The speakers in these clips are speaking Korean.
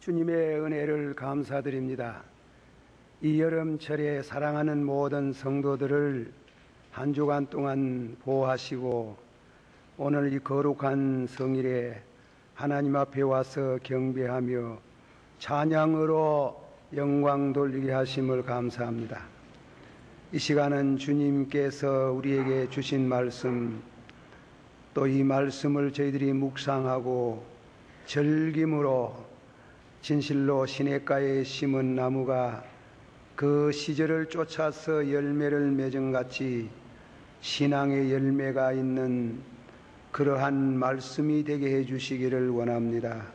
주님의 은혜를 감사드립니다. 이 여름철에 사랑하는 모든 성도들을 한 주간 동안 보호하시고 오늘 이 거룩한 성일에 하나님 앞에 와서 경배하며 찬양으로 영광 돌리게 하심을 감사합니다. 이 시간은 주님께서 우리에게 주신 말씀, 또 이 말씀을 저희들이 묵상하고 즐김으로 진실로 시냇가에 심은 나무가 그 시절을 쫓아서 열매를 맺은같이 신앙의 열매가 있는 그러한 말씀이 되게 해주시기를 원합니다.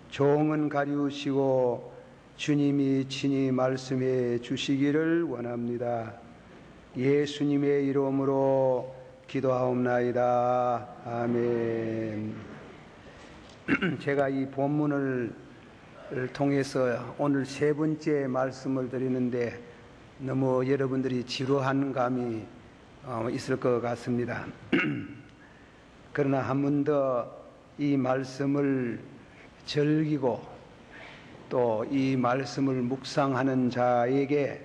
종은 가리우시고 주님이 친히 말씀해 주시기를 원합니다. 예수님의 이름으로 기도하옵나이다. 아멘. 제가 이 본문을 통해서 오늘 세 번째 말씀을 드리는데 너무 여러분들이 지루한 감이 있을 것 같습니다. 그러나 한 번 더 이 말씀을 즐기고 또 이 말씀을 묵상하는 자에게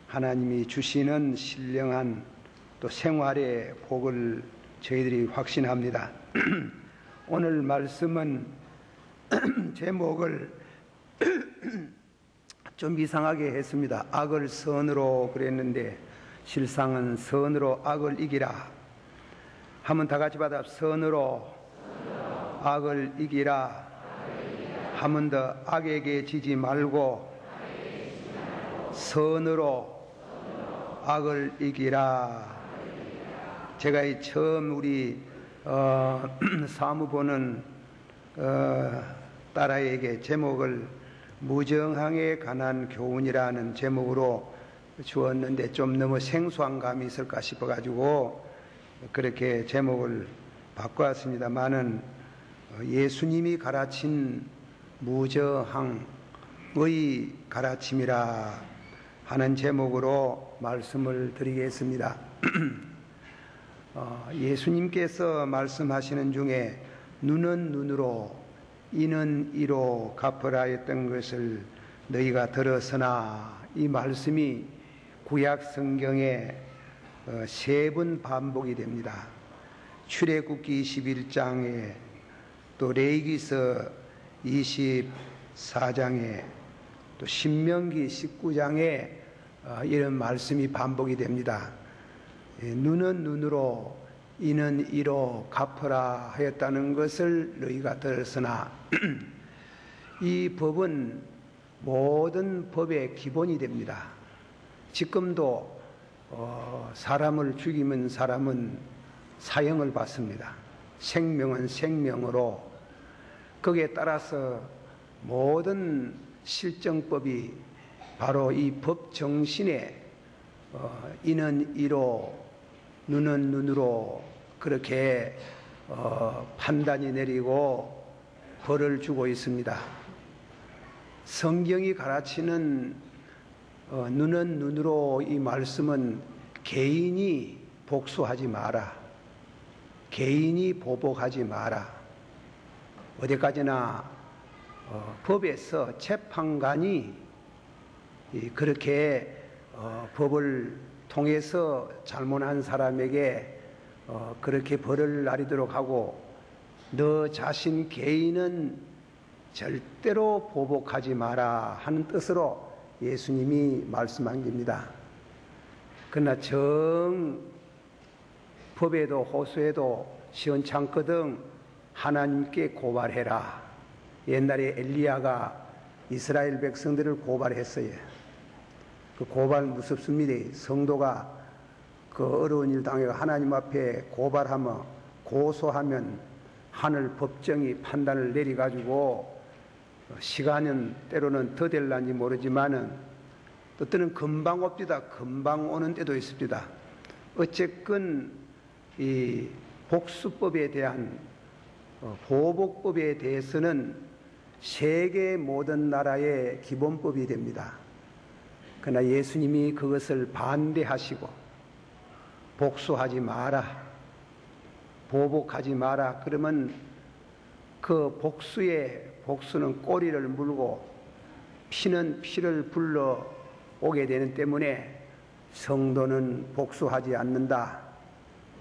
하나님이 주시는 신령한 또 생활의 복을 저희들이 확신합니다. 오늘 말씀은 제목을 좀 이상하게 했습니다. 악을 선으로 그랬는데 실상은 선으로 악을 이기라. 한번 다 같이 받아. 선으로 악을 이기라. 한번 더 악에게 지지 말고 선으로 악을 이기라. 제가 이 처음 우리 사무보는 딸아이에게 제목을 무정항에 관한 교훈이라는 제목으로 주었는데 좀 너무 생소한 감이 있을까 싶어가지고 그렇게 제목을 바꿔왔습니다만은 예수님이 가르친 무정항의 가르침이라 하는 제목으로 말씀을 드리겠습니다. 예수님께서 말씀하시는 중에 눈은 눈으로 이는 이로 갚으라 했던 것을 너희가 들었으나 이 말씀이 구약 성경에 세 번 반복이 됩니다. 출애굽기 21장에 또 레위기서 24장에 또 신명기 19장에 이런 말씀이 반복이 됩니다. 눈은 눈으로 이는 이로 갚으라 하였다는 것을 너희가 들었으나 이 법은 모든 법의 기본이 됩니다. 지금도 사람을 죽이면 사람은 사형을 받습니다. 생명은 생명으로 거기에 따라서 모든 실정법이 바로 이 법 정신에 이는 이로 눈은 눈으로 그렇게 판단이 내리고 벌을 주고 있습니다. 성경이 가르치는 눈은 눈으로 이 말씀은 개인이 복수하지 마라. 개인이 보복하지 마라. 어디까지나 법에서 재판관이 그렇게 법을 통해서 잘못한 사람에게 그렇게 벌을 나리도록 하고 너 자신 개인은 절대로 보복하지 마라 하는 뜻으로 예수님이 말씀한 겁니다. 그러나 법에도 호수에도 시원찮거든 하나님께 고발해라. 옛날에 엘리야가 이스라엘 백성들을 고발했어요. 그 고발 무섭습니다. 성도가 그 어려운 일 당해 하나님 앞에 고발하면 고소하면 하늘 법정이 판단을 내려가지고 시간은 때로는 더 될란지 모르지만은 또 때는 금방 옵니다. 금방 오는 때도 있습니다. 어쨌건 이 복수법에 대한 보복법에 대해서는 세계 모든 나라의 기본법이 됩니다. 그러나 예수님이 그것을 반대하시고 복수하지 마라, 보복하지 마라. 그러면 그 복수의 복수는 꼬리를 물고 피는 피를 불러 오게 되는 때문에 성도는 복수하지 않는다.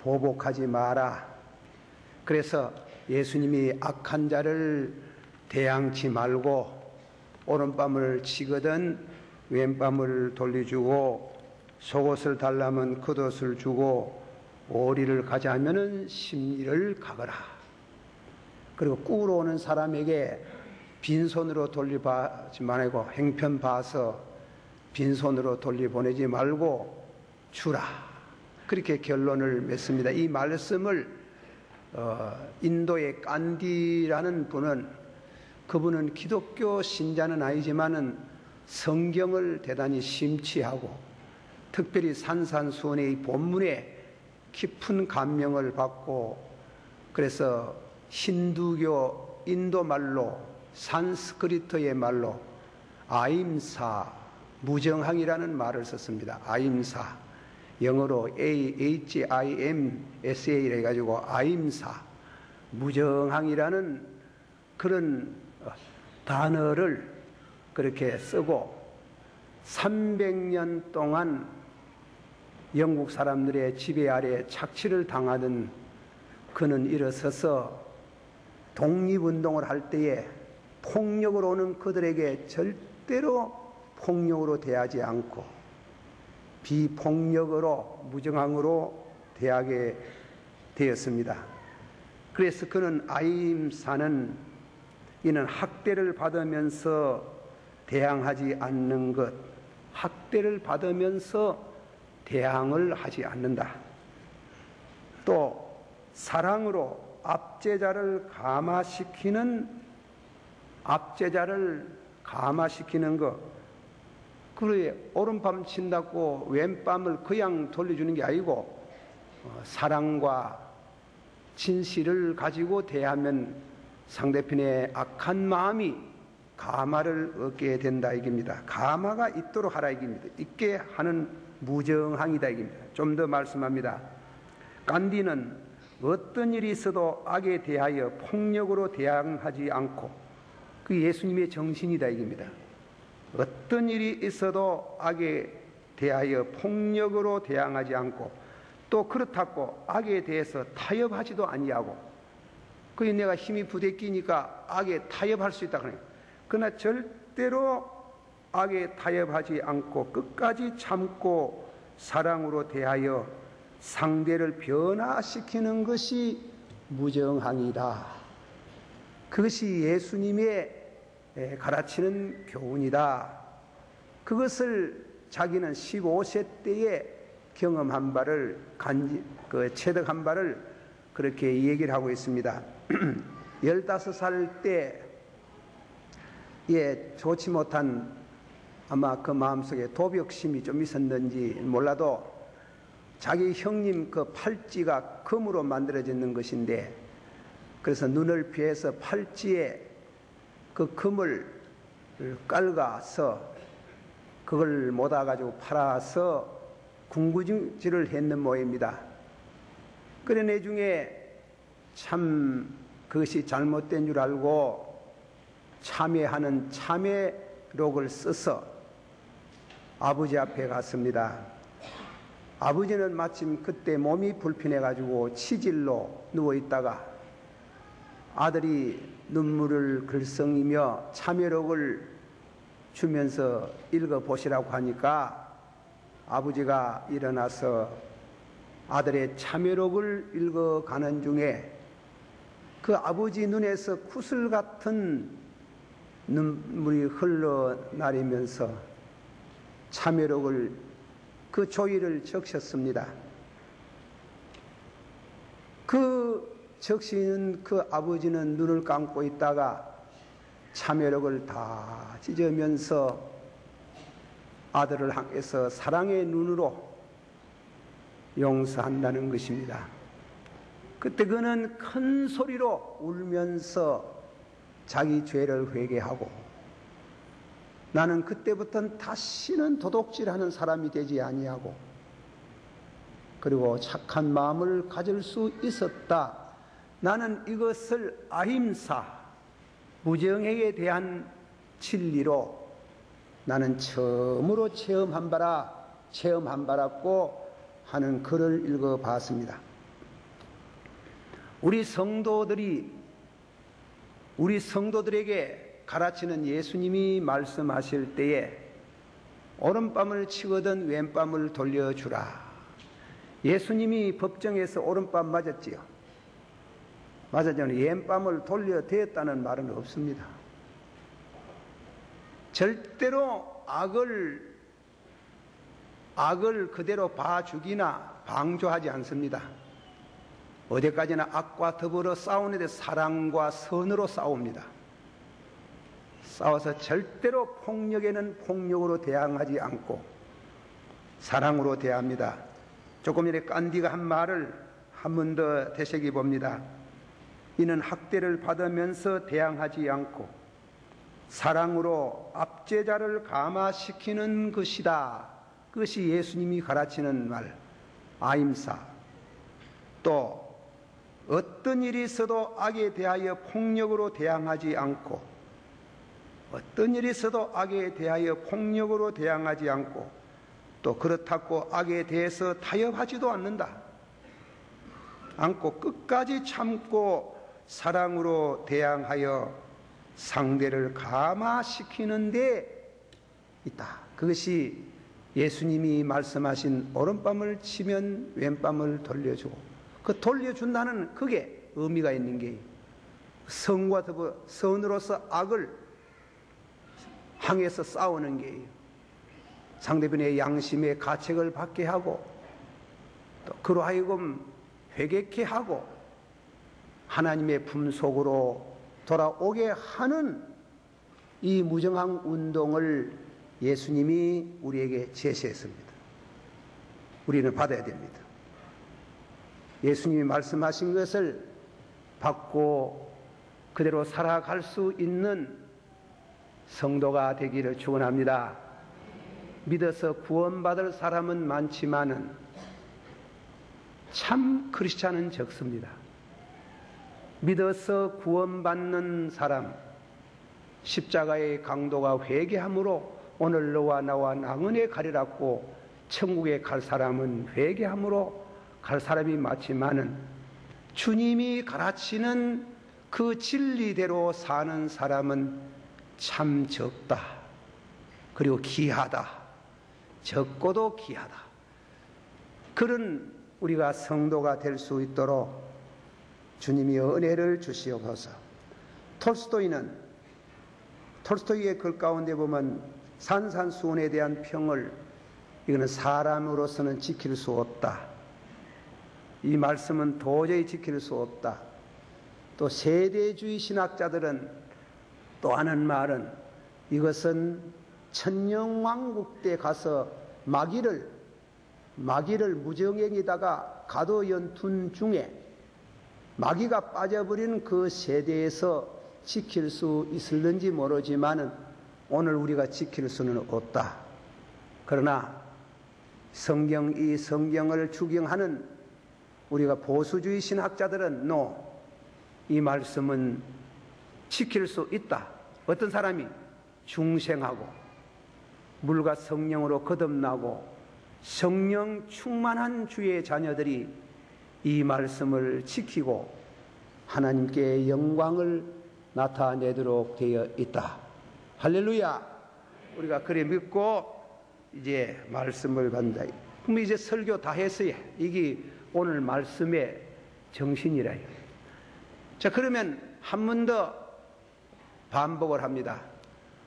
보복하지 마라. 그래서 예수님이 악한 자를 대항치 말고 오른밤을 치거든 왼밤을 돌려주고 속옷을 달라면 겉옷을 주고 오리를 가자 하면은 심리를 가거라. 그리고 꿀 오는 사람에게 빈손으로 돌려보지 말고 행편 봐서 빈손으로 돌려보내지 말고 주라. 그렇게 결론을 맺습니다. 이 말씀을 인도의 깐디라는 분은 그분은 기독교 신자는 아니지만은 성경을 대단히 심취하고 특별히 산산수훈의 본문에 깊은 감명을 받고 그래서 힌두교 인도 말로 산스크리트의 말로 아임사 무정항이라는 말을 썼습니다. 아임사 영어로 AHIMSA를 해가지고 아임사 무정항이라는 그런 단어를 그렇게 쓰고 300년 동안 영국 사람들의 지배 아래 착취를 당하던 그는 일어서서 독립운동을 할 때에 폭력으로 오는 그들에게 절대로 폭력으로 대하지 않고 비폭력으로 무정항으로 대하게 되었습니다. 그래서 그는 아임사는 이는 학대를 받으면서 대항하지 않는 것, 학대를 받으면서 대항을 하지 않는다. 또 사랑으로 압제자를 감화시키는 것. 그래 오른밤 친다고 왼밤을 그냥 돌려주는 게 아니고 사랑과 진실을 가지고 대하면 상대편의 악한 마음이 감화를 얻게 된다 이깁니다. 감화가 있도록 하라 이깁니다. 있게 하는 무정항이다 이깁니다. 좀 더 말씀합니다. 간디는 어떤 일이 있어도 악에 대하여 폭력으로 대항하지 않고 그 예수님의 정신이다 이깁니다. 어떤 일이 있어도 악에 대하여 폭력으로 대항하지 않고 또 그렇다고 악에 대해서 타협하지도 아니하고 그게 내가 힘이 부대끼니까 악에 타협할 수 있다 그래요. 그러나 절대로 악에 타협하지 않고 끝까지 참고 사랑으로 대하여 상대를 변화시키는 것이 무정항이다. 그것이 예수님의 가르치는 교훈이다. 그것을 자기는 15세 때에 경험한 바를 체득한 바를 그렇게 얘기를 하고 있습니다. 15살 때 좋지 못한 아마 그 마음속에 도벽심이 좀 있었는지 몰라도 자기 형님 그 팔찌가 금으로 만들어지는 것인데 그래서 눈을 피해서 팔찌에 그 금을 깔아서 그걸 모아 가지고 팔아서 궁구질을 했는 모양입니다. 그래 내중에 참 그것이 잘못된 줄 알고 참회하는 참회록을 써서 아버지 앞에 갔습니다. 아버지는 마침 그때 몸이 불편해 가지고 치질로 누워 있다가 아들이 눈물을 글썽이며 참회록을 주면서 읽어보시라고 하니까 아버지가 일어나서 아들의 참회록을 읽어가는 중에 그 아버지 눈에서 구슬 같은 눈물이 흘러내리면서 참회록을 그 조의를 적셨습니다. 그 적시는 그 아버지는 눈을 감고 있다가 참회록을 다 찢으면서 아들을 향해서 사랑의 눈으로 용서한다는 것입니다. 그때 그는 큰 소리로 울면서 자기 죄를 회개하고 나는 그때부터는 다시는 도둑질하는 사람이 되지 아니하고 그리고 착한 마음을 가질 수 있었다. 나는 이것을 아힘사 부정행에 대한 진리로 나는 처음으로 체험한 바랐고 하는 글을 읽어봤습니다. 우리 성도들에게 가르치는 예수님이 말씀하실 때에 오른밤을 치거든 왼밤을 돌려주라. 예수님이 법정에서 오른밤 맞았지요. 맞았잖아요. 왼밤을 돌려대었다는 말은 없습니다. 절대로 악을 그대로 봐주기나 방조하지 않습니다. 어디까지나 악과 더불어 싸우는데 사랑과 선으로 싸웁니다. 싸워서 절대로 폭력에는 폭력으로 대항하지 않고 사랑으로 대합니다. 조금 전에 깐디가 한 말을 한 번 더 되새겨 봅니다. 이는 학대를 받으면서 대항하지 않고 사랑으로 압제자를 감화시키는 것이다. 그것이 예수님이 가르치는 말, 아임사. 또 어떤 일이 있어도 악에 대하여 폭력으로 대항하지 않고 또 그렇다고 악에 대해서 타협하지도 않고 끝까지 참고 사랑으로 대항하여 상대를 감화시키는 데 있다. 그것이 예수님이 말씀하신 오른밤을 치면 왼밤을 돌려주고 그 돌려준다는 그게 의미가 있는 게 선과 더불어 선으로서 악을 향해서 싸우는 게 상대편의 양심의 가책을 받게 하고 또 그로 하여금 회개케 하고 하나님의 품속으로 돌아오게 하는 이 무정한 운동을 예수님이 우리에게 제시했습니다. 우리는 받아야 됩니다. 예수님이 말씀하신 것을 받고 그대로 살아갈 수 있는 성도가 되기를 축원합니다. 믿어서 구원받을 사람은 많지만은 참 크리스찬은 적습니다. 믿어서 구원받는 사람, 십자가의 강도가 회개함으로 오늘 너와 나와 낭은에 가리라고 천국에 갈 사람은 회개함으로 갈 사람이 많지만은 주님이 가르치는 그 진리대로 사는 사람은 참 적다. 그리고 귀하다. 적고도 귀하다. 그런 우리가 성도가 될 수 있도록 주님이 은혜를 주시옵소서. 톨스토이의 글 가운데 보면 산산수훈에 대한 평을 이거는 사람으로서는 지킬 수 없다. 이 말씀은 도저히 지킬 수 없다. 또 세대주의 신학자들은 또 하는 말은 이것은 천년왕국 때 가서 마귀를 무정행에다가 가둬연둔 중에 마귀가 빠져버린 그 세대에서 지킬 수 있을는지 모르지만은 오늘 우리가 지킬 수는 없다. 그러나 이 성경을 추경하는 우리가 보수주의 신학자들은 이 말씀은 지킬 수 있다. 어떤 사람이 중생하고 물과 성령으로 거듭나고 성령 충만한 주의 자녀들이 이 말씀을 지키고 하나님께 영광을 나타내도록 되어 있다. 할렐루야. 우리가 그래 믿고 이제 말씀을 받는다. 그럼 이제 설교 다 했어요. 이게 오늘 말씀의 정신이라요. 자, 그러면 한 번 더 반복을 합니다.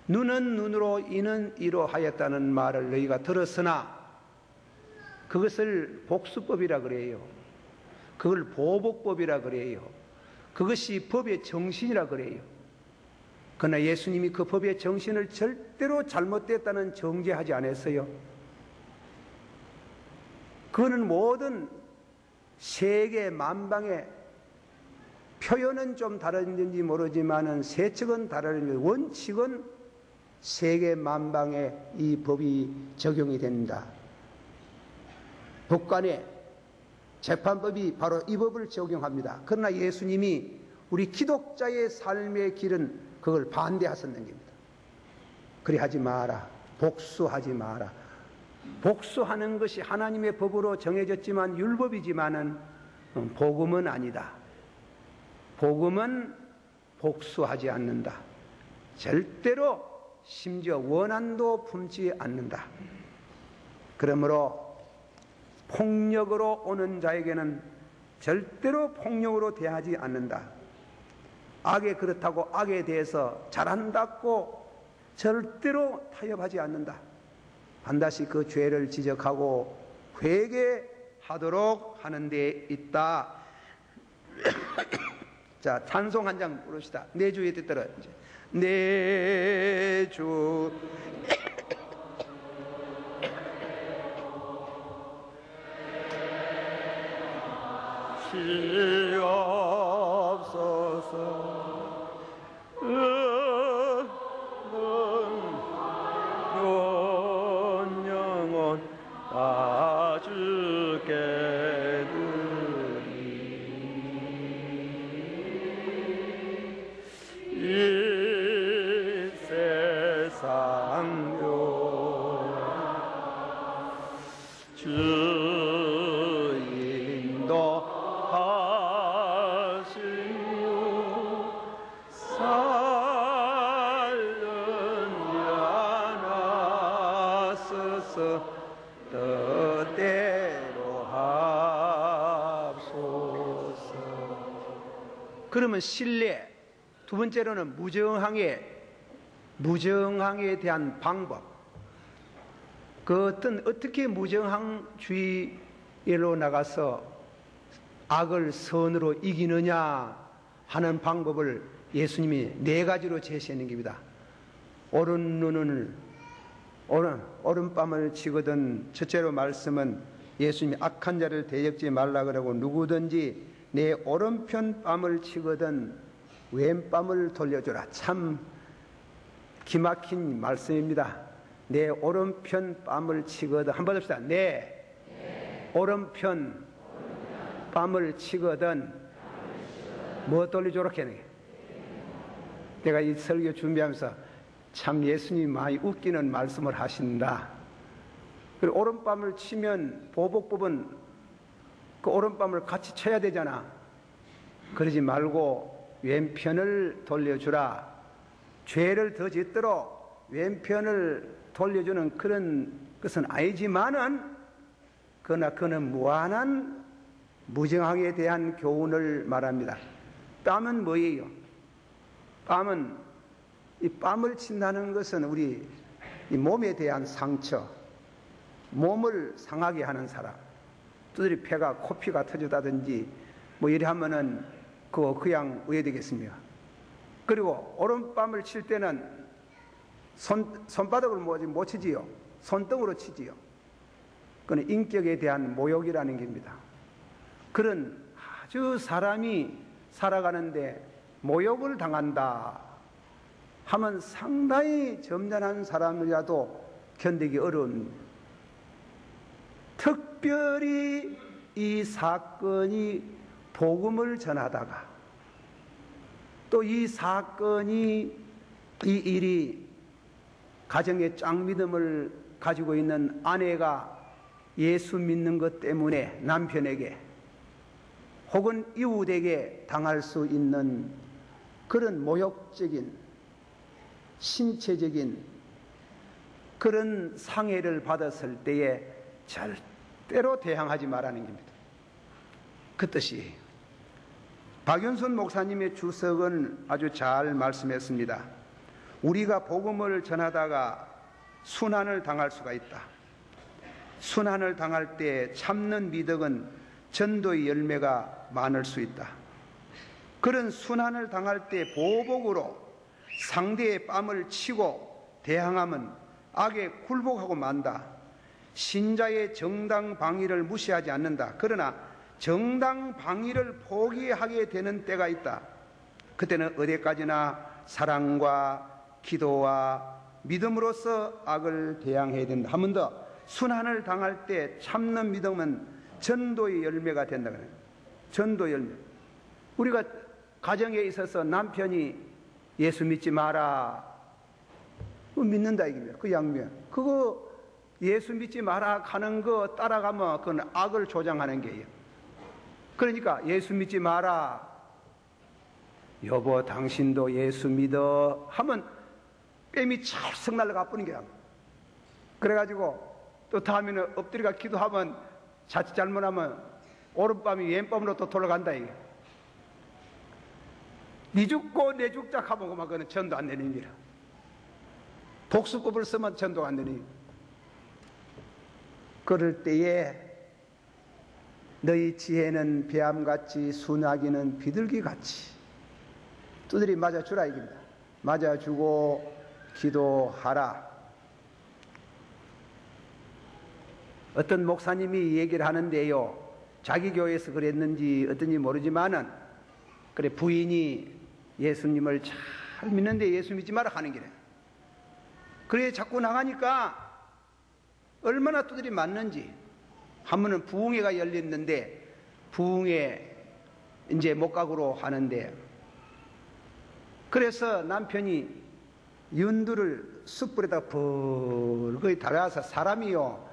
눈은 눈으로 이는 이로 하였다는 말을 너희가 들었으나 그것을 복수법이라 그래요. 그걸 보복법이라 그래요. 그것이 법의 정신이라 그래요. 그러나 예수님이 그 법의 정신을 절대로 잘못됐다는 정죄하지 않았어요. 그거는 모든 세계 만방의 표현은 좀 다른지 모르지만은 세척은 다른지 원칙은 세계 만방에 이 법이 적용이 됩니다. 법관의 재판법이 바로 이 법을 적용합니다. 그러나 예수님이 우리 기독자의 삶의 길은 그걸 반대하셨는 겁니다. 그리 하지 마라. 복수하지 마라. 복수하는 것이 하나님의 법으로 정해졌지만 율법이지만은 복음은 아니다. 복음은 복수하지 않는다. 절대로 심지어 원한도 품지 않는다. 그러므로 폭력으로 오는 자에게는 절대로 폭력으로 대하지 않는다. 악에 그렇다고 악에 대해서 잘한다고 절대로 타협하지 않는다. 반드시 그 죄를 지적하고 회개하도록 하는 데 있다. 자, 찬송 한 장 부릅시다. 내 주의 뜻대로. 내 주 시옵소서. 영원 다 주께 드리. 이 세상 주인도 뜻대로 합소서. 그러면 신뢰, 두 번째로는 무정항에 대한 방법. 그 어떻게 무정항주의로 나가서 악을 선으로 이기느냐 하는 방법을 예수님이 4가지로 제시하는 겁니다. 오른밤을 치거든. 첫째로 말씀은 예수님이 악한 자를 대적지 말라 그러고, 누구든지 내 오른편 뺨을 치거든 왼뺨을 돌려주라. 참 기막힌 말씀입니다. 내 오른편 뺨을 치거든. 한번 합시다. 내 오른편 뺨을 치거든 뭐 돌려주라 캐네. 내가 이 설교 준비하면서 참 예수님이 많이 웃기는 말씀을 하신다. 그리고 오른밤을 치면 보복법은 그 오른밤을 같이 쳐야 되잖아. 그러지 말고 왼편을 돌려주라. 죄를 더 짓도록 왼편을 돌려주는 그런 것은 아니지만은, 그러나 그는 무한한 무정항에 대한 교훈을 말합니다. 뺨은 뭐예요? 이 뺨을 친다는 것은 우리 이 몸에 대한 상처, 몸을 상하게 하는 사람, 두드리 폐가 코피가 터지다든지 뭐 이래 하면은 그거 그냥 왜 되겠습니까? 그리고 오른뺨을 칠 때는 손바닥을 못 치지요. 손등으로 치지요. 그건 인격에 대한 모욕이라는 겁니다. 그런 아주 사람이 살아가는데 모욕을 당한다 하면 상당히 점잖은 사람이라도 견디기 어려운, 특별히 이 사건이 복음을 전하다가 또 이 사건이, 이 일이 가정의 짱믿음을 가지고 있는 아내가 예수 믿는 것 때문에 남편에게 혹은 이웃에게 당할 수 있는 그런 모욕적인 신체적인 그런 상해를 받았을 때에 절대로 대항하지 말라는 겁니다. 그 뜻이에요. 박윤순 목사님의 주석은 아주 잘 말씀했습니다. 우리가 복음을 전하다가 순환을 당할 수가 있다. 순환을 당할 때 참는 미덕은 전도의 열매가 많을 수 있다. 그런 순환을 당할 때 보복으로 상대의 뺨을 치고 대항하면 악에 굴복하고 만다. 신자의 정당 방위를 무시하지 않는다. 그러나 정당 방위를 포기하게 되는 때가 있다. 그때는 어디까지나 사랑과 기도와 믿음으로써 악을 대항해야 된다. 한 번 더, 순환을 당할 때 참는 믿음은 전도의 열매가 된다. 전도 열매. 우리가 가정에 있어서 남편이 예수 믿지 마라. 그거 믿는다 이겁니다. 그 양면. 그거 예수 믿지 마라 하는 거 따라가면 그건 악을 조장하는 게예요. 그러니까 예수 믿지 마라. 여보 당신도 예수 믿어 하면 뺨이 찰썩 날라가 뿌는 게야. 그래가지고 또 다음에는 엎드려가 기도하면 자칫 잘못하면 오른밤이 왼밤으로 또 돌아간다 이게. 니 죽고 내 죽자 하면 그거는 전도 안 되는 일이라. 복수법을 쓰면 전도가 안 되니. 그럴 때에 너희 지혜는 뱀같이 순하기는 비둘기같이 두드리 맞아주라 이깁니다. 맞아주고 기도하라. 어떤 목사님이 얘기를 하는데요, 자기 교회에서 그랬는지 어떤지 모르지만은 그래 부인이 예수님을 잘 믿는데 예수 믿지 마라 하는 게래. 그래 자꾸 나가니까 얼마나 두드리 맞는지. 한 번은 부흥회가 열렸는데 부흥회 이제 목각으로 하는데, 그래서 남편이 윤두를 숯불에다 벌거이 달아서 사람이요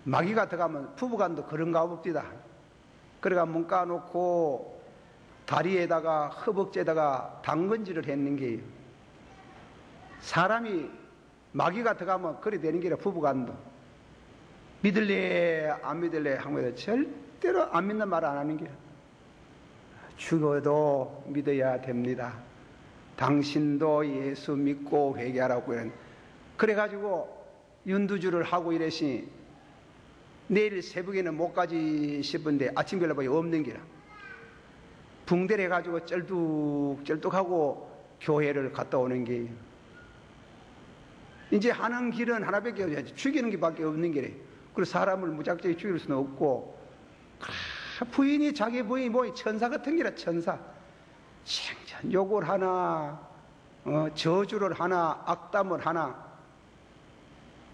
마귀가 들어가면 부부간도 그런가 봅디다. 그래가 문 까놓고 다리에다가 허벅지에다가 당근질을 했는 게, 사람이 마귀가 들어가면 그래 되는 게라. 부부간도 믿을래 안 믿을래 하면 절대로 안 믿는 말 안 하는 게, 죽어도 믿어야 됩니다. 당신도 예수 믿고 회개하라고. 그래가지고 윤두주를 하고 이랬으니 내일 새벽에는 못 가지 싶은데 아침 별로 보니 없는 기라. 붕대를 해가지고 쩔뚝쩔뚝하고 교회를 갔다 오는 게, 이제 하는 길은 하나밖에 없지. 죽이는 게밖에 없는 길에. 그리고 사람을 무작정히 죽일 수는 없고, 부인이 자기 부인이 뭐 천사 같은 기라. 천사. 생전 욕을 하나, 저주를 하나, 악담을 하나.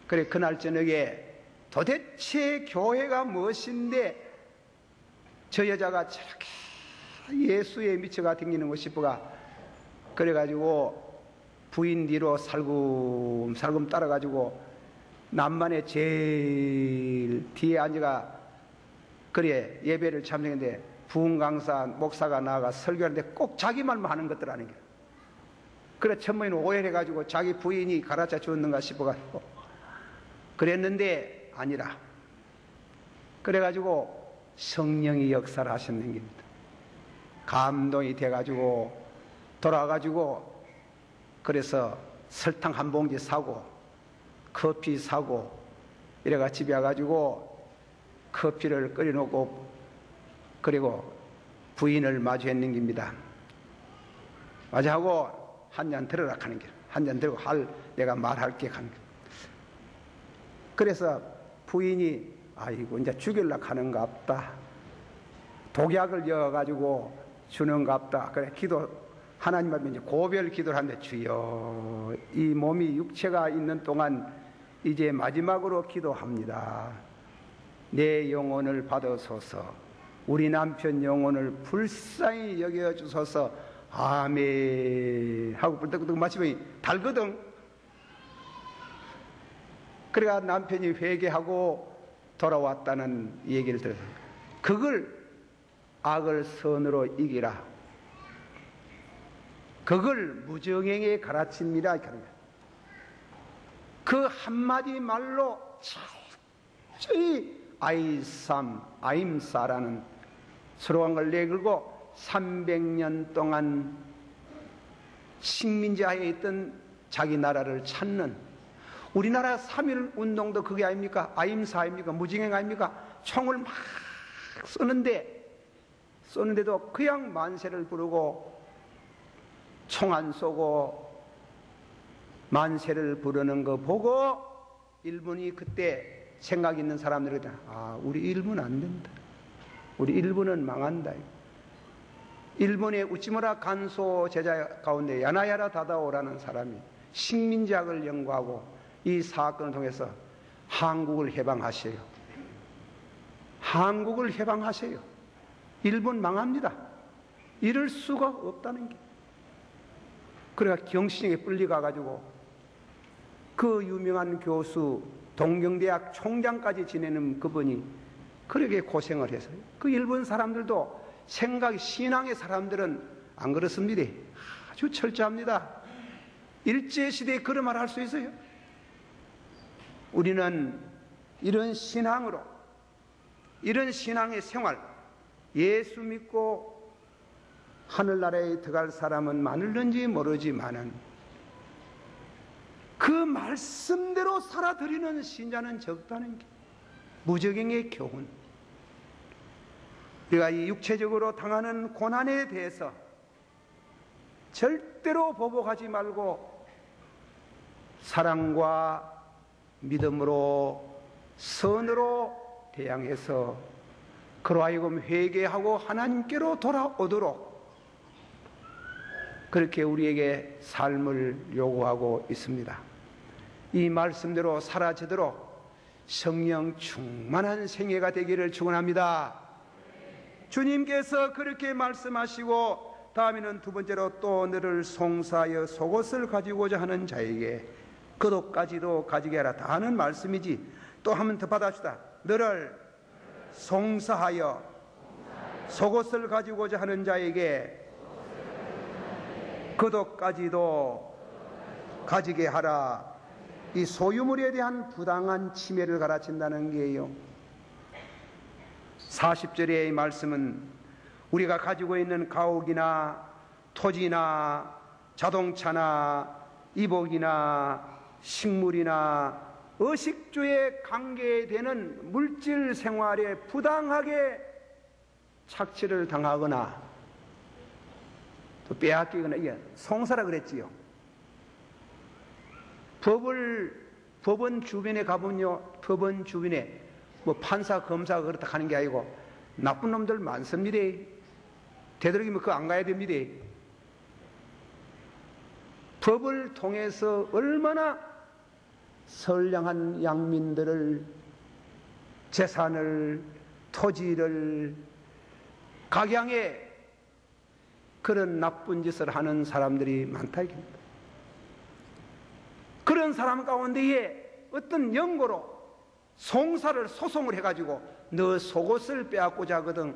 그래 그날 저녁에 도대체 교회가 무엇인데 저 여자가 저렇게 예수에 미쳐가 댕기는 것 싶어가, 그래가지고 부인 뒤로 살금살금 따라가지고 남만에 제일 뒤에 앉아가 그래 예배를 참석했는데 부흥강사 목사가 나아가 설교하는데 꼭 자기 말만 하는 것들 아닌 게. 그래 천문이 오해를 해가지고 자기 부인이 가르쳐 주었는가 싶어가지고 그랬는데 아니라. 그래가지고 성령이 역사를 하셨는 겁니다. 감동이 돼가지고 돌아와가지고 그래서 설탕 한 봉지 사고 커피 사고 이래가 집에 와가지고 커피를 끓여놓고 그리고 부인을 마주했는 겁니다. 마주하고 한 잔 들으라 하는 길. 한 잔 들고 내가 말할게 하는 길. 그래서 부인이 아이고 이제 죽일라 하는갑다. 독약을 여어가지고 주는갑다. 그래 하나님 앞에 이제 고별 기도를 하는데, 주여 이 몸이 육체가 있는 동안 이제 마지막으로 기도합니다. 내 영혼을 받으소서. 우리 남편 영혼을 불쌍히 여겨주소서. 아멘 하고 불떡불떡 마시면 달거든. 그래가 남편이 회개하고 돌아왔다는 얘기를 들어요. 그걸 악을 선으로 이기라. 그걸 무정행에 가르칩니다. 그 한마디 말로 철저히 아임사라는 서러운 걸 내걸고 300년 동안 식민지하에 있던 자기 나라를 찾는, 우리나라 3.1 운동도 그게 아닙니까? 아임사 아닙니까? 무정행 아닙니까? 총을 막 쏘는데도 그냥 만세를 부르고 총 안 쏘고 만세를 부르는 거 보고 일본이 그때 생각 있는 사람들이 우리 일본 안 된다. 우리 일본은 망한다. 일본의 우치무라 간소 제자 가운데 야나야라 다다오라는 사람이 식민지학을 연구하고 이 사건을 통해서 한국을 해방하세요. 한국을 해방하세요. 일본 망합니다. 이럴 수가 없다는 게. 그래가 경신에게 끌려가가지고 그 유명한 교수 동경대학 총장까지 지내는 그분이 그렇게 고생을 해서 그 일본 사람들도 생각이 신앙의 사람들은 안 그렇습니다. 아주 철저합니다. 일제시대에 그런 말 할 수 있어요? 우리는 이런 신앙으로 이런 신앙의 생활 예수 믿고 하늘나라에 들어갈 사람은 많을는지 모르지만은 그 말씀대로 살아들이는 신자는 적다는 게 무적행의 교훈. 우리가 이 육체적으로 당하는 고난에 대해서 절대로 보복하지 말고 사랑과 믿음으로 선으로 대항해서 그로 하여금 회개하고 하나님께로 돌아오도록 그렇게 우리에게 삶을 요구하고 있습니다. 이 말씀대로 사라지도록 성령 충만한 생애가 되기를 축원합니다. 주님께서 그렇게 말씀하시고 다음에는 두 번째로 또 너를 송사하여 속옷을 가지고자 하는 자에게 그것까지도 가지게 하라. 다 하는 말씀이지. 또 한 번 더 받아시다. 너를 송사하여 속옷을 가지고자 하는 자에게 그것까지도 가지게 하라. 이 소유물에 대한 부당한 침해를 가르친다는 게요. 40절의 말씀은 우리가 가지고 있는 가옥이나 토지나 자동차나 이복이나 식물이나 의식주에 관계되는 물질 생활에 부당하게 착취를 당하거나 또 빼앗기거나 이게 송사라 그랬지요. 법원 주변에 가보면요, 법원 주변에 뭐 판사, 검사가 그렇다 하는 게 아니고 나쁜 놈들 많습니다. 되도록이면 그거 안 가야 됩니다. 법을 통해서 얼마나 선량한 양민들을 재산을 토지를 각양해 그런 나쁜 짓을 하는 사람들이 많다 이겁니다. 그런 사람 가운데에 어떤 연고로 송사를 소송을 해가지고 너 속옷을 빼앗고자 하거든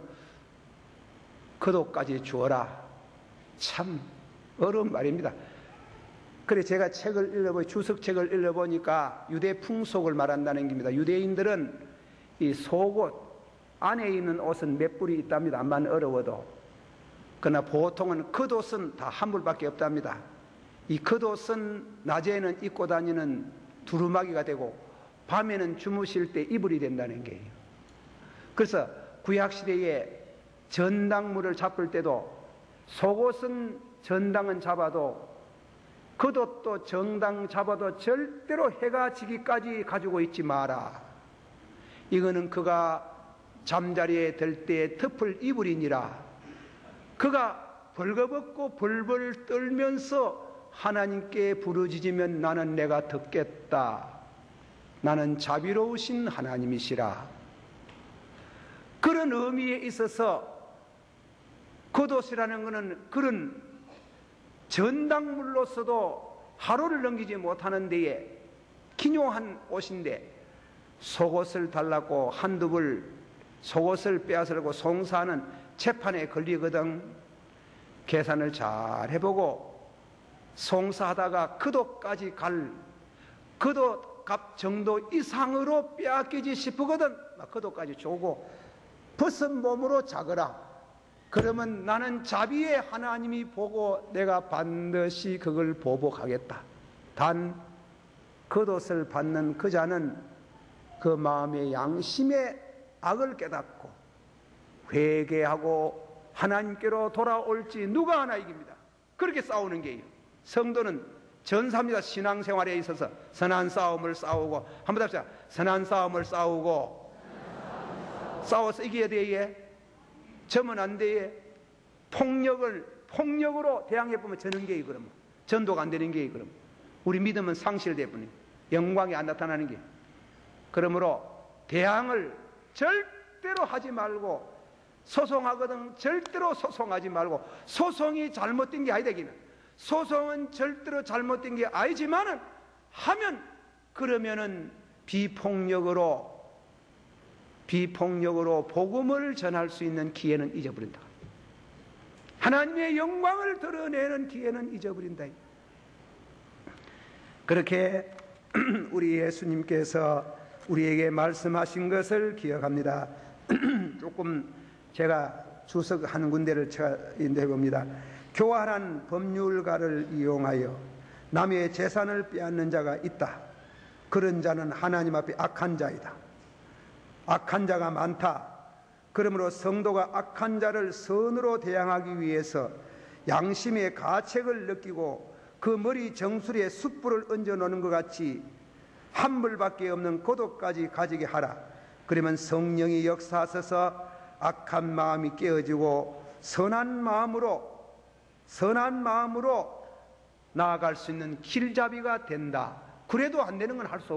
그도까지 주어라. 참 어려운 말입니다. 그래 제가 책을 읽어보니 주석책을 읽어보니까 유대 풍속을 말한다는 겁니다. 유대인들은 이 속옷 안에 있는 옷은 몇 불이 있답니다. 암만 어려워도. 그러나 보통은 겉옷은 다 한 불밖에 없답니다. 이 겉옷은 낮에는 입고 다니는 두루마기가 되고 밤에는 주무실 때 이불이 된다는 게예요. 그래서 구약시대에 전당물을 잡을 때도 속옷은 전당은 잡아도 겉옷도 정당 잡아도 절대로 해가 지기까지 가지고 있지 마라. 이거는 그가 잠자리에 들 때에 덮을 이불이니라. 그가 벌거벗고 벌벌 떨면서 하나님께 부르짖으면 나는 내가 듣겠다. 나는 자비로우신 하나님이시라. 그런 의미에 있어서 겉옷이라는 것은 그런 전당물로서도 하루를 넘기지 못하는 데에 기묘한 옷인데 속옷을 달라고 한두 벌 속옷을 빼앗으려고 송사하는 재판에 걸리거든. 계산을 잘 해보고 송사하다가 그도까지 갈 그도 값 정도 이상으로 빼앗기지 싶거든. 그도까지 주고 벗은 몸으로 자거라. 그러면 나는 자비의 하나님이 보고 내가 반드시 그걸 보복하겠다. 단 겉옷을 받는 그 자는 그 마음의 양심의 악을 깨닫고 회개하고 하나님께로 돌아올지 누가 하나 이깁니다. 그렇게 싸우는 게요. 성도는 전사입니다. 신앙생활에 있어서 선한 싸움을 싸우고 한번 합시다. 선한 싸움을 싸우고 싸워서 이겨야 돼. 저면 안 돼. 폭력으로 대항해보면 저는 게 그러면 전도가 안 되는 게 그러면 우리 믿음은 상실될 뿐이에요. 영광이 안 나타나는 게. 그러므로 대항을 절대로 하지 말고 소송하거든 절대로 소송하지 말고 소송이 잘못된 게 아니다. 소송은 절대로 잘못된 게 아니지만은 하면 그러면은 비폭력으로 복음을 전할 수 있는 기회는 잊어버린다. 하나님의 영광을 드러내는 기회는 잊어버린다. 그렇게 우리 예수님께서 우리에게 말씀하신 것을 기억합니다. 조금 제가 주석 한 군데를 인도해 봅니다. 교활한 법률가를 이용하여 남의 재산을 빼앗는 자가 있다. 그런 자는 하나님 앞에 악한 자이다. 악한 자가 많다. 그러므로 성도가 악한 자를 선으로 대항하기 위해서 양심의 가책을 느끼고 그 머리 정수리에 숯불을 얹어 놓는 것 같이 한 불밖에 없는 고독까지 가지게 하라. 그러면 성령이 역사하셔서 악한 마음이 깨어지고 선한 마음으로 나아갈 수 있는 길잡이가 된다. 그래도 안 되는 건 할 수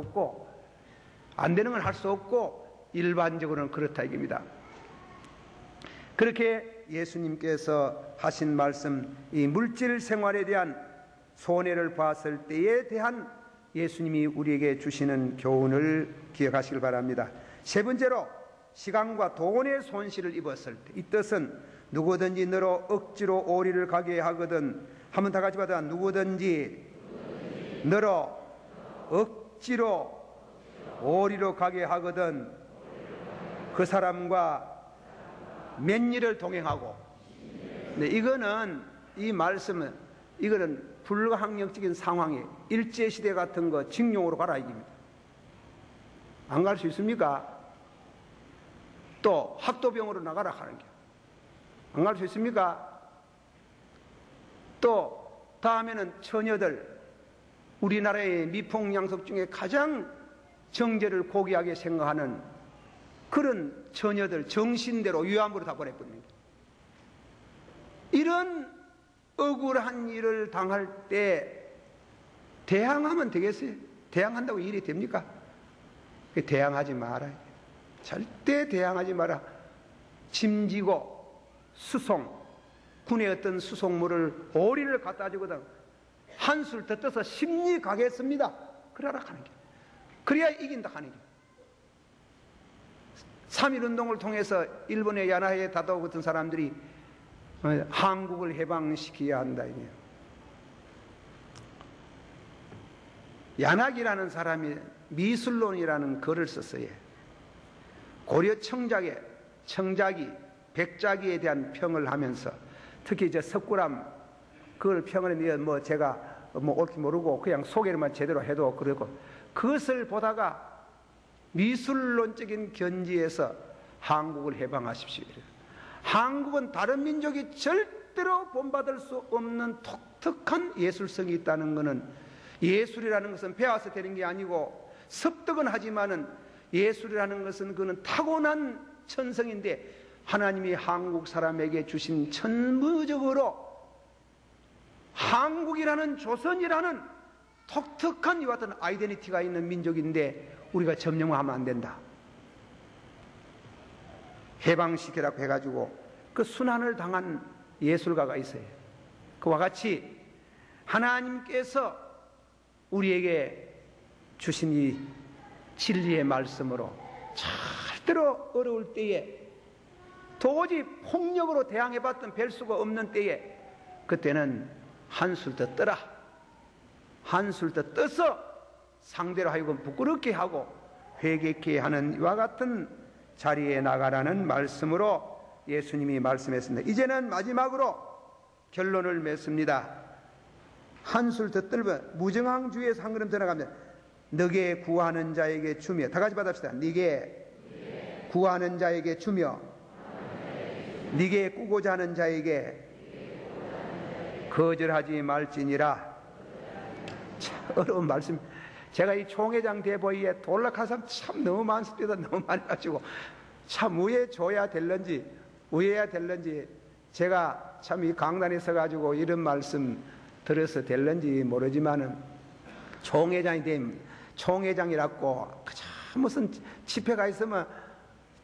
없고 일반적으로는 그렇다 이겁니다. 그렇게 예수님께서 하신 말씀, 이 물질 생활에 대한 손해를 봤을 때에 대한 예수님이 우리에게 주시는 교훈을 기억하시길 바랍니다. 세 번째로, 시간과 돈의 손실을 입었을 때, 이 뜻은 누구든지 너로 억지로 오리를 가게 하거든, 한번 다 같이 받아, 누구든지 너로 억지로 오리로 가게 하거든 그 사람과 맨일을 동행하고. 네, 이 말씀은 이거는 불가항력적인 상황에 일제시대 같은 거 징용으로 가라 이깁니다. 안 갈 수 있습니까? 또 학도병으로 나가라 하는 게 안 갈 수 있습니까? 또 다음에는 처녀들, 우리나라의 미풍양속 중에 가장 정제를 고귀하게 생각하는 그런 처녀들 정신대로 위안부로 다 보내버립니다. 이런 억울한 일을 당할 때 대항하면 되겠어요? 대항한다고 일이 됩니까? 대항하지 마라. 절대 대항하지 마라. 짐지고 군의 어떤 수송물을 오리를 갖다 주거든 한술 더 떠서 심리 가겠습니다. 그러라 하는 게. 그래야 이긴다 하는 게. 3.1운동을 통해서 일본의 야나해 다도 같은 사람들이 한국을 해방시켜야 한다 이게요. 야나기라는 사람이 미술론이라는 글을 썼어요. 고려 청자기, 백자기에 대한 평을 하면서 특히 이제 석굴암 그걸 평을 했는데 제가 옳게 모르고 그냥 소개를만 제대로 해도 그러고 그것을 보다가 미술론적인 견지에서 한국을 해방하십시오. 한국은 다른 민족이 절대로 본받을 수 없는 독특한 예술성이 있다는 것은 예술이라는 것은 배워서 되는 게 아니고 습득은 하지만은 예술이라는 것은 그는 타고난 천성인데 하나님이 한국 사람에게 주신 천부적으로 한국이라는 조선이라는 독특한 이와 같은 아이덴티티가 있는 민족인데 우리가 점령하면 안 된다. 해방시키라고 해가지고 그 순환을 당한 예술가가 있어요. 그와 같이 하나님께서 우리에게 주신 이 진리의 말씀으로 절대로 어려울 때에 도저히 폭력으로 대항해봤던 뵐 수가 없는 때에 그때는 한술 더 떠라. 한술 더 떠서 상대로 하여금 부끄럽게 하고 회개케 하는 이와 같은 자리에 나가라는 말씀으로 예수님이 말씀했습니다. 이제는 마지막으로 결론을 맺습니다. 한술 더 떨면 무정왕주의에서 한 걸음 더 나가면 너게 구하는 자에게 주며, 다 같이 받읍시다. 네게 구하는 자에게 주며 네게 꾸고자 하는 자에게 거절하지 말지니라. 참 어려운 말씀. 제가 이 총회장 대보위에 돌락한 사람 참 너무 많습니다. 너무 많이 가지고 참 우회줘야 될런지 우회해야 될런지 제가 참 이 강단에 서가지고 이런 말씀 들어서 될런지 모르지만은 총회장이라고 참 무슨 집회가 있으면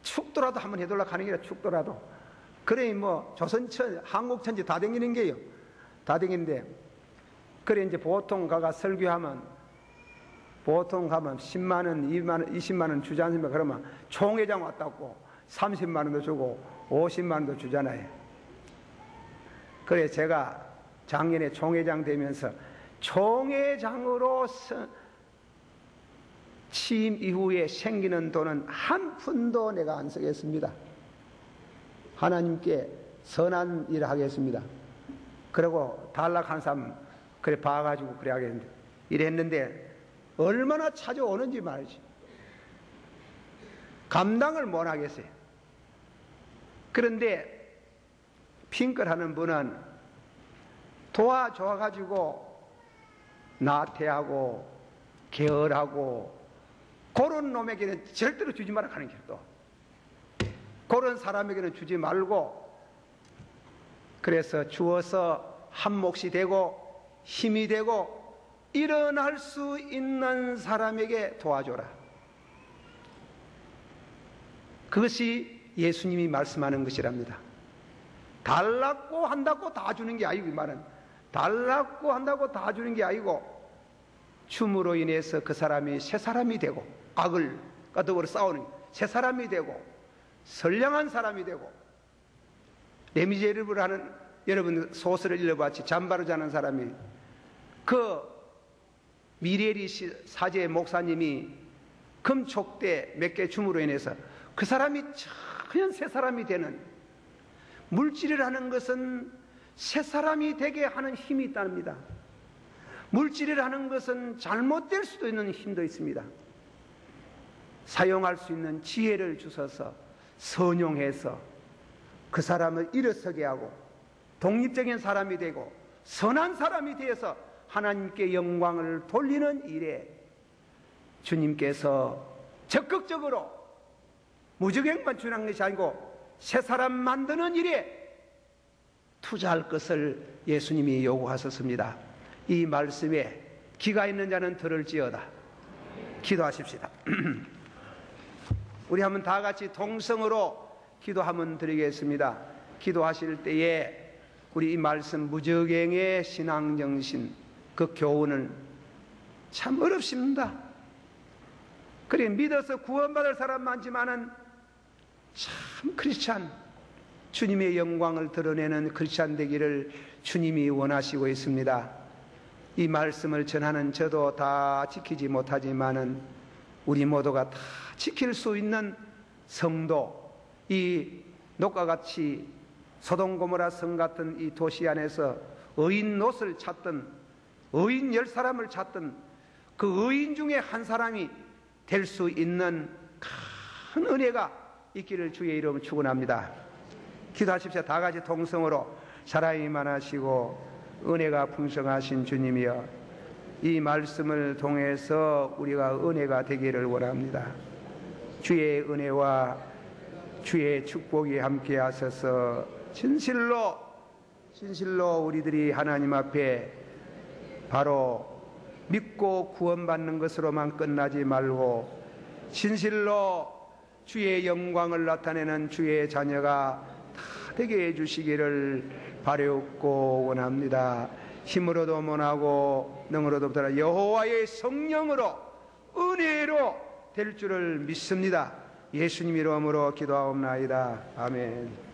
축도라도 한번 해돌락 하는 게라. 축도라도 그래 조선천 한국천지 다 댕기는 게요. 다 댕기는데 그래 이제 보통 가가 설교하면 보통 가면 10만 원, 2만 원, 20만 원 주지 않습니까? 그러면 총회장 왔다고 30만 원도 주고 50만 원도 주잖아요. 그래 제가 작년에 총회장 되면서 총회장으로 취임 이후에 생기는 돈은 한 푼도 내가 안 쓰겠습니다. 하나님께 선한 일을 하겠습니다. 그리고 단락한 사람 그래 봐가지고 그래 하겠는데 이랬는데 얼마나 찾아오는지 말이지. 감당을 못 하겠어요. 그런데 핑클하는 분은 도와줘가지고 나태하고 게을하고 그런 놈에게는 절대로 주지 말라 하는 게 또 그런 사람에게는 주지 말고 그래서 주어서 한 몫이 되고 힘이 되고 일어날 수 있는 사람에게 도와줘라. 그것이 예수님이 말씀하는 것이랍니다. 달라고 한다고 다 주는 게 아니고 이 말은 달라고 한다고 다 주는 게 아니고 춤으로 인해서 그 사람이 새 사람이 되고 악을 더불어 싸우는 새 사람이 되고 선량한 사람이 되고 레미제르브를 하는 여러분 소설을 읽어봤지 잠바로 자는 사람이 그 미레리 사제 목사님이 금촉대 몇 개 춤으로 인해서 그 사람이 전혀 새 사람이 되는 물질을 하는 것은 새 사람이 되게 하는 힘이 있답니다. 물질을 하는 것은 잘못될 수도 있는 힘도 있습니다. 사용할 수 있는 지혜를 주셔서 선용해서 그 사람을 일어서게 하고 독립적인 사람이 되고 선한 사람이 되어서 하나님께 영광을 돌리는 일에 주님께서 적극적으로 무적행만 주는 것이 아니고 새 사람 만드는 일에 투자할 것을 예수님이 요구하셨습니다. 이 말씀에 귀가 있는 자는 들을지어다. 기도하십시다. 우리 한번 다 같이 동성으로 기도 한번 드리겠습니다. 기도하실 때에 우리 이 말씀 무적행의 신앙정신 그 교훈은 참 어렵습니다. 그래 믿어서 구원받을 사람 많지만은 참 크리스찬 주님의 영광을 드러내는 크리스찬 되기를 주님이 원하시고 있습니다. 이 말씀을 전하는 저도 다 지키지 못하지만은 우리 모두가 다 지킬 수 있는 성도 이 녹과같이 소돔고모라 성 같은 이 도시 안에서 의인 놋을 찾던 의인 10사람을 찾던 그 의인 중에 한 사람이 될 수 있는 큰 은혜가 있기를 주의 이름으로 축원합니다. 기도하십시오. 다 같이 동성으로 사랑이 많으시고 은혜가 풍성하신 주님이여 이 말씀을 통해서 우리가 은혜가 되기를 원합니다. 주의 은혜와 주의 축복이 함께 하셔서 진실로 우리들이 하나님 앞에 바로 믿고 구원받는 것으로만 끝나지 말고 진실로 주의 영광을 나타내는 주의 자녀가 다 되게 해주시기를 바라옵고 원합니다. 힘으로도 못하고 능으로도 못하나 여호와의 성령으로 은혜로 될 줄을 믿습니다. 예수님 이름으로 기도하옵나이다. 아멘.